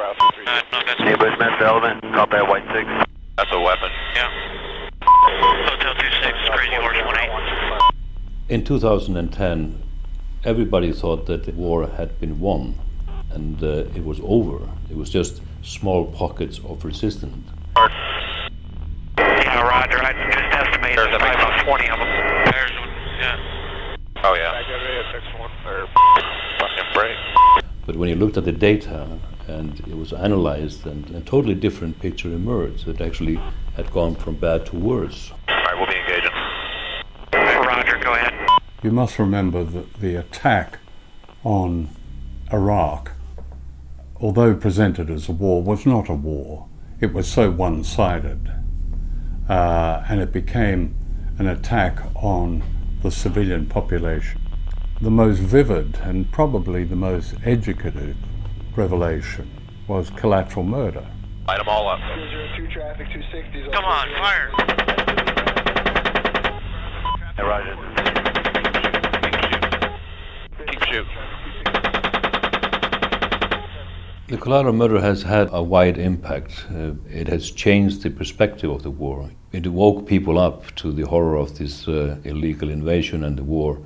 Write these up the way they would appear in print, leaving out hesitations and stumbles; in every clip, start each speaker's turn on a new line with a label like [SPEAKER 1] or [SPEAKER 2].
[SPEAKER 1] No, that's
[SPEAKER 2] Neighborhood Metro Element, copy at White 6.
[SPEAKER 1] That's a weapon. Yeah. Hotel 26, Crazy Horse 18.
[SPEAKER 3] In 2010, everybody thought that the war had been won and it was over. It was just small pockets of resistance.
[SPEAKER 1] Yeah, Roger. I just estimated there's about 20 of them. There's one, yeah. Oh, yeah. Fucking break.
[SPEAKER 3] But when you looked at the data and it was analyzed, and a totally different picture emerged that actually had gone from bad to worse.
[SPEAKER 1] All right, we'll be engaging. Roger, go ahead.
[SPEAKER 4] You must remember that the attack on Iraq, although presented as a war, was not a war. It was so one-sided, and it became an attack on the civilian population. The most vivid and probably the most educative revelation was Collateral Murder.
[SPEAKER 1] Light them all up.
[SPEAKER 5] 202 traffic, 260.
[SPEAKER 1] Come on, fire.
[SPEAKER 2] Hey, Roger.
[SPEAKER 1] Keep shooting.
[SPEAKER 3] The Collateral Murder has had a wide impact. It has changed the perspective of the war. It woke people up to the horror of this illegal invasion and the war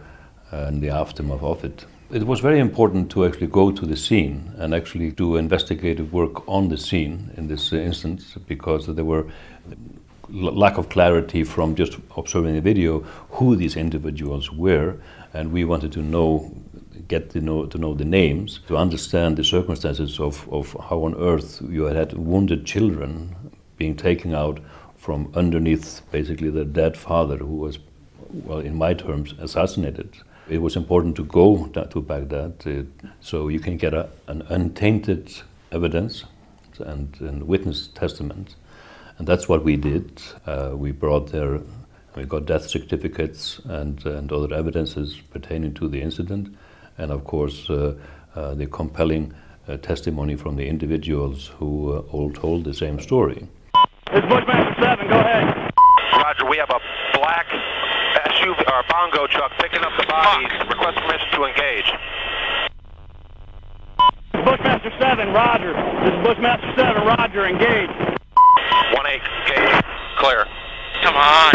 [SPEAKER 3] and the aftermath of it. It was very important to actually go to the scene and actually do investigative work on the scene in this instance, because there were lack of clarity from just observing the video who these individuals were, and we wanted to get to know the names, to understand the circumstances of how on earth you had wounded children being taken out from underneath basically their dead father, who was, well, in my terms, assassinated. It was important to go to Baghdad so you can get an untainted evidence and witness testament. And that's what we did. We brought there, we got death certificates and other evidences pertaining to the incident. And of course, the compelling testimony from the individuals who all told the same story.
[SPEAKER 6] This is Bushmaster 7, go ahead.
[SPEAKER 1] Roger, we have a black SUV or bongo truck picking up the bodies. Request permission to engage.
[SPEAKER 6] This is Bushmaster 7, Roger. This is Bushmaster 7, Roger, engage.
[SPEAKER 1] 1-8, engage. Clear. Come on.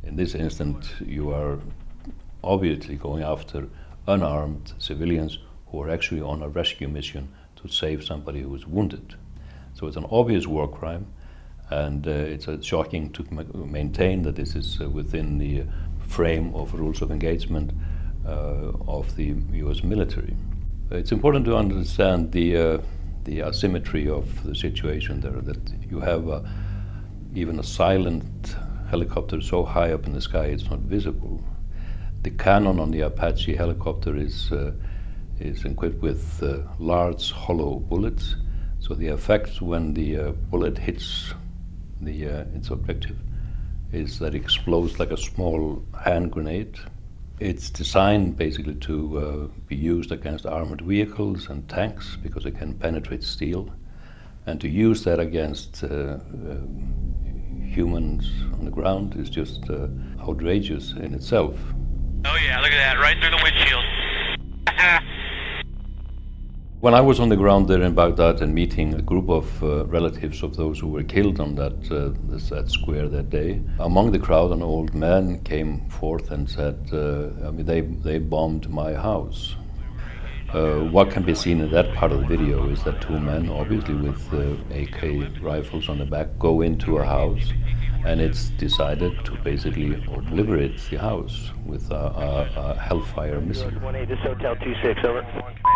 [SPEAKER 3] In this instant, you are obviously going after unarmed civilians who are actually on a rescue mission to save somebody who is wounded. So it's an obvious war crime, and it's shocking to maintain that this is within the frame of rules of engagement of the US military. It's important to understand the asymmetry of the situation there, that you have even a silent helicopter so high up in the sky it's not visible. The cannon on the Apache helicopter is equipped with large hollow bullets, so the effect when the bullet hits its objective is that it explodes like a small hand grenade. It's designed basically to be used against armored vehicles and tanks because it can penetrate steel, and to use that against humans on the ground is just outrageous in itself.
[SPEAKER 1] Oh yeah, look at that, right through the windshield.
[SPEAKER 3] When I was on the ground there in Baghdad and meeting a group of relatives of those who were killed on that square that day, among the crowd an old man came forth and said, they bombed my house. What can be seen in that part of the video is that two men, obviously with AK rifles on the back, go into a house, and it's decided to basically obliterate the house with a Hellfire missile.
[SPEAKER 5] 1-8, this is Hotel 26, over.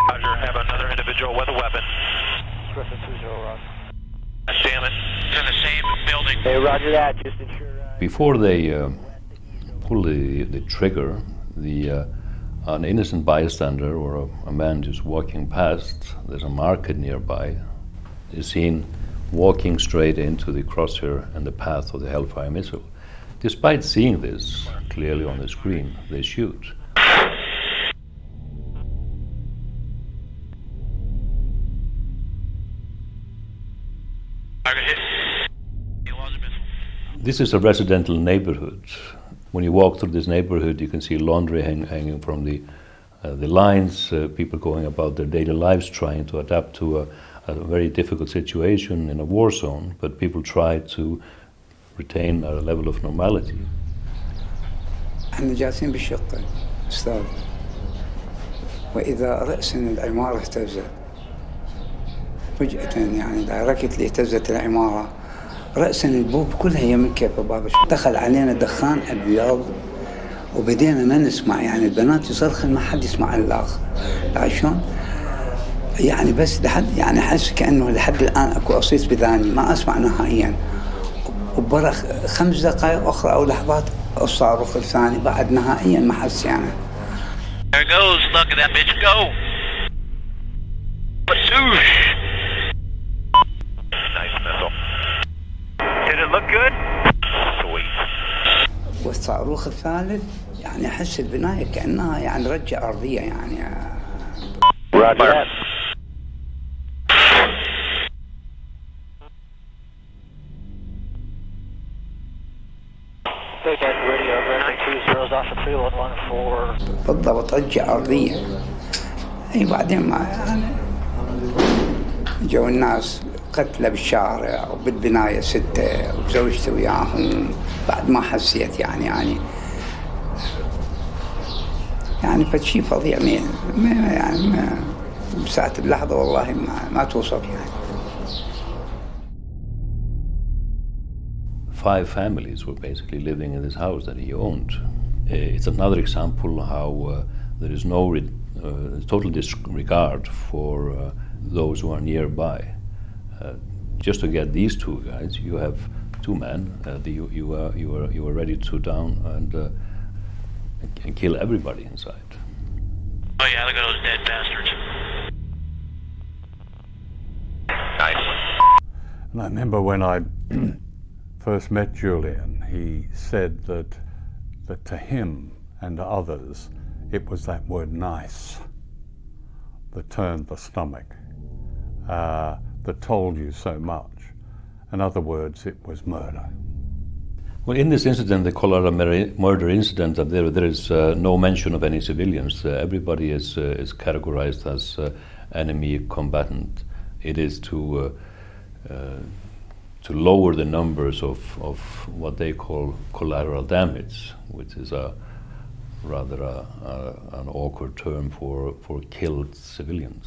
[SPEAKER 1] Roger, have another individual with a weapon.
[SPEAKER 5] Griffin 20, Roger.
[SPEAKER 1] Damn it, it's in the same building.
[SPEAKER 5] Hey, Roger that, just ensure...
[SPEAKER 3] Before they pull the trigger, an innocent bystander or a man just walking past, there's a market nearby, is seen walking straight into the crosshair and the path of the Hellfire missile. Despite seeing this clearly on the screen, they shoot. This is a residential neighborhood. When you walk through this neighborhood, you can see laundry hanging from the the lines, people going about their daily lives trying to adapt to a very difficult situation in a war zone, but people try to retain a level of normality.
[SPEAKER 7] احنا جالسين بالشقة أستاذ، وإذا رأسا العمارة اهتزت فجأة، يعني دايركتلي اهتزت العمارة، رأسا البوب كلها يمن كيف باب دخل علينا دخان أبيض، وبدينا ما نسمع، يعني البنات يصرخن ما حد يسمع الآخر، شلون؟ يعني بس لحد يعني أحس كأنه لحد الآن أكو أصيص بذاني ما أسمع نهائيا، وبرخ 5 دقائق أخرى أو لحظات الصاروخ الثاني بعد نهائيا ما حس يعني.
[SPEAKER 1] There goes, look at that bitch go. Swoosh. Nice missile. Did it look good? Sweet.
[SPEAKER 7] والصاروخ الثالث يعني أحس البناية كأنها يعني رجة أرضية يعني.
[SPEAKER 1] Roger.
[SPEAKER 5] Radio, American 2 zeros off of 3114.
[SPEAKER 7] بالضبط رجة أرضية. أي بعدين ما يعني جو الناس قتلة بالشارع وبالبناية 6 وزوجته وياهم بعد ما حسيت يعني فشي فظيع يعني بساعة اللحظة والله ما توصف يعني.
[SPEAKER 3] 5 families were basically living in this house that he owned. It's another example how there is no total disregard for those who are nearby. Just to get these 2 guys, you have 2 men. You were ready to down and kill everybody inside.
[SPEAKER 1] Oh yeah, look at those dead bastards. Nice.
[SPEAKER 4] And I remember when I first met Julian, he said that to him and to others, it was that word nice that turned the stomach, that told you so much. In other words, it was murder.
[SPEAKER 3] Well, in this incident, the Collateral Murder incident, there is no mention of any civilians. Everybody is categorized as enemy combatant. It is to lower the numbers of what they call collateral damage, which is rather an awkward term for killed civilians.